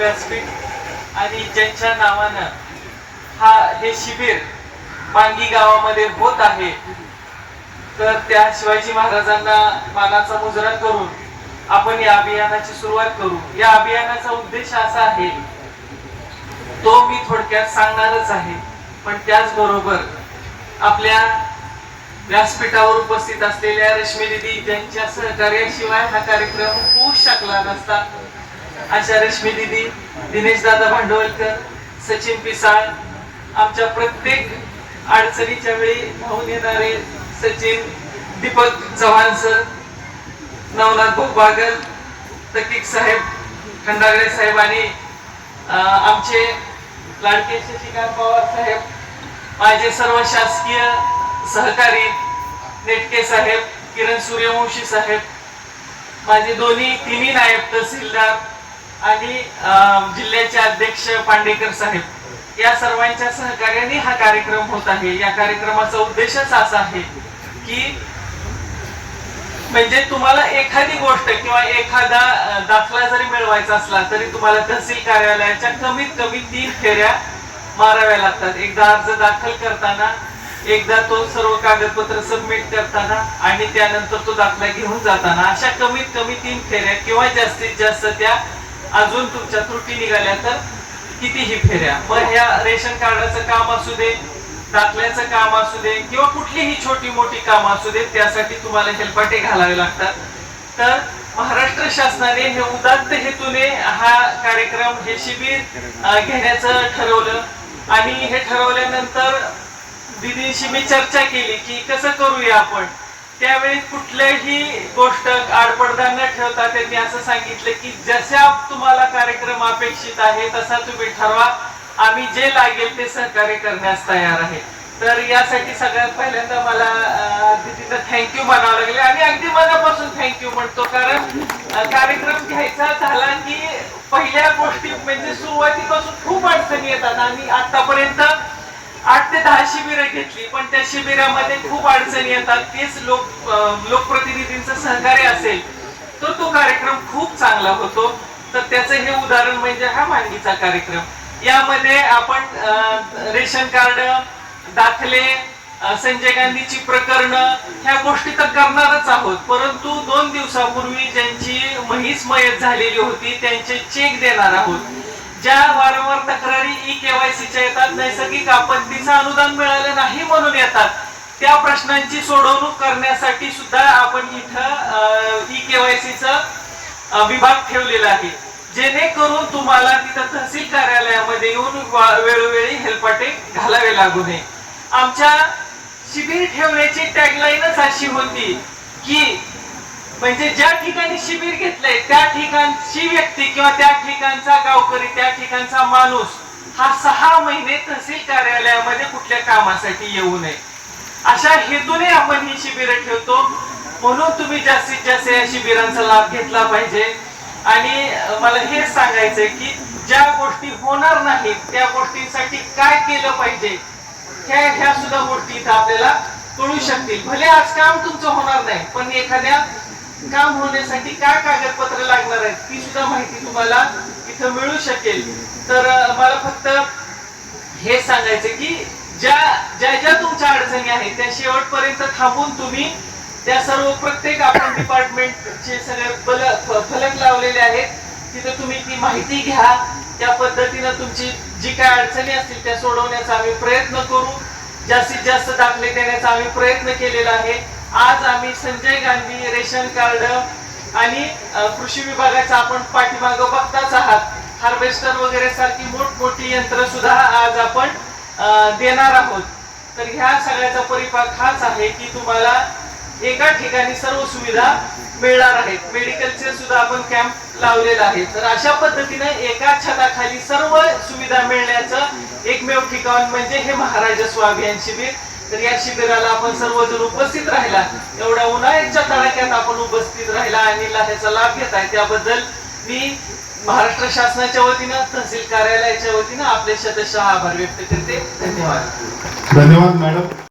व्यासपीठ आणि ज्यांच्या नावानं हे शिबिर मांगी गावामध्ये होत आहे, तर त्या शिवाजी महाराजांना मानाचा मुजरा करून आपण या अभियानाची सुरुवात करू. या अभियानाचा उद्देश असा आहे, तो मी थोडक्यात सांगणारच आहे, पण त्याचबरोबर आपल्या व्यासपीठावर उपस्थित असलेल्या रश्मी दीदी ज्यांच्या सहकार्याशिवाय हा कार्यक्रम होऊ शकला नसता, अशा रश्मी दीदी, दिनेश दादा भांडवलकर, सचिन पिसाळ, आमच्या प्रत्येक अडचणीच्या वेळी धावून येणारे सचिन, दीपक चव्हाण सर, नवनाथ बागल, तकीक साहेब, खंडागळे साहेब आणि आमचे लाडके शशिकांत पवार साहेब, माझे सर्व शासकीय सहकारी नेटके साहेब, किरण सूर्यवंशी साहेब, माझे तिन्ही नायब तहसीलदार आणि जिल्ह्याचे अध्यक्ष पांडेकर साहेब, या सर्वांच्या सहकार्याने हा कार्यक्रम होत आहे. या कार्यक्रमाचा उद्देशच असा आहे की म्हणजे तुम्हाला एखादी गोष्ट किंवा एखादा दाखला जरी मिळवायचा असला तरी तुम्हाला तहसील कार्यालयाच्या कमीत कमी 3 फेऱ्या माराव्या लागतात. एकदा अर्ज दाखल करताना, एकदा तो सर्व कागदपत्र सबमिट करताना आणि त्यानंतर तो दाखला घेऊन जाताना, अशा कमीत कमी 3 फेऱ्या किंवा जास्तीत जास्त त्या अजून तुमच्या त्रुटी निघाल्या तर कितीही फेऱ्या. मग ह्या रेशन कार्डाचं काम असू दे, दाखल्याचं काम असू दे किंवा कुठलीही छोटी मोठी काम असू दे, त्यासाठी तुम्हाला हेलपाटे घालावे लागतात. तर महाराष्ट्र शासनाने हे उदात्त हेतूने हा कार्यक्रम, हे शिबिर घेण्याचं ठरवलं आणि हे ठरवल्यानंतर दीदींशी मी चर्चा केली की कसं करूया आपण. त्यावेळी कुठल्याही गोष्ट आडपडदा न ठेवता त्यांनी असं सांगितलं की जशा तुम्हाला कार्यक्रम अपेक्षित आहे तसा तुम्ही ठरवा, आम्ही जे लागेल ते सहकार्य करण्यास तयार आहे. तर यासाठी सगळ्यात पहिल्यांदा मला दीदींना थँक्यू म्हणावं लागले आणि अगदी मनापासून थँक्यू म्हणतो, कारण कार्यक्रम घ्यायचा झाला की पहिल्या गोष्टी म्हणजे सुरुवातीपासून खूप अडचणी येतात आणि आतापर्यंत 8 ते 10 शिबिरं घेतली, पण त्या शिबिरामध्ये खूप अडचणी येतात. तेच लोकप्रतिनिधींचं सहकार्य असेल तर तो कार्यक्रम खूप चांगला होतो. तर त्याचं हे उदाहरण म्हणजे हा मांगीचा कार्यक्रम. यामध्ये आपण रेशन कार्ड, दाखले, संजय गांधीची प्रकरणं ह्या गोष्टी तर करणारच आहोत, परंतु 2 दिवसापूर्वी ज्यांची म्हैस मयत झालेली होती त्यांचे चेक देणार आहोत. ज्या वारंवार तक्रारी ई-केवायसीच्या येतात, नैसर्गिक आपत्तीचं अनुदान मिळालं नाही म्हणून येतात, त्या प्रश्नांची सोडवणूक करण्यासाठी सुद्धा आपण इथं ई-केवायसीचं विभाग ठेवलेला आहे, जेणेकरून तुम्हाला तिथं तहसील कार्यालयामध्ये येऊन वेळोवेळी हेलपाटे घालावे लागू नये. आमच्या शिबिर ठेवण्याची टॅगलाईनच अशी होती की म्हणजे ज्या ठिकाणी शिबिर घेतलंय त्या ठिकाणची व्यक्ती किंवा त्या ठिकाणचा गावकरी, त्या ठिकाणचा माणूस हा 6 महिने तहसील कार्यालयामध्ये कुठल्या कामासाठी येऊ नये, अशा हेतूने आपण ही शिबिरं ठेवतो. म्हणून तुम्ही जास्तीत जास्त या शिबिरांचा लाभ घेतला पाहिजे. आणि मला हेच सांगायचंय की ज्या गोष्टी होणार नाहीत त्या गोष्टींसाठी काय केलं पाहिजे, ह्या सुद्धा गोष्टी इथं आपल्याला कळू शकतील. भले आज काम तुमचं होणार नाही, पण एखाद्या काम होण्यासाठी काय कागदपत्र लागणार आहेत ती सुद्धा माहिती तुम्हाला इथं मिळू शकेल. तर मला फक्त हे सांगायचं की ज्या तुमच्या अडचणी आहेत त्या शेवटपर्यंत थांबून तुम्ही त्या सर्व प्रत्येक आपण डिपार्टमेंटचे सगळे फलक लावलेले आहेत, तिथे तुम्ही ती माहिती घ्या. त्या पद्धतीनं तुमची जी काय अडचणी असतील त्या सोडवण्याचा आम्ही प्रयत्न करू. जास्तीत जास्त दाखले देण्याचा आम्ही प्रयत्न केलेला आहे. आज आम्ही संजय गांधी, रेशन कार्ड आणि कृषी विभागाचा आपण पाठीमागं बघताच आहात, हार्वेस्टर वगैरे सारखी मोठमोठी यंत्र सुद्धा आज आपण देणार आहोत. तर ह्या सगळ्याचा परिपाक हाच आहे की तुम्हाला एका ठिकाणी सर्व सुविधा मिळणार आहेत. मेडिकलचे सुद्धा आपण कॅम्प लावलेला आहे. तर अशा पद्धतीने एका छताखाली सर्व सुविधा मिळण्याचं एकमेव ठिकाण म्हणजे हे महाराजस्व अभियान शिबिर. तर या शिबिराला आपण सर्वजण उपस्थित राहिला, एवढ्या उन्हाळ्याच्या तडाख्यात आपण उपस्थित राहिला आणि ह्याचा लाभ घेत आहे, त्याबद्दल मी महाराष्ट्र शासनाच्या वतीनं, तहसील कार्यालयाच्या वतीनं आपले शतशः आभार व्यक्त करते. धन्यवाद. धन्यवाद मॅडम.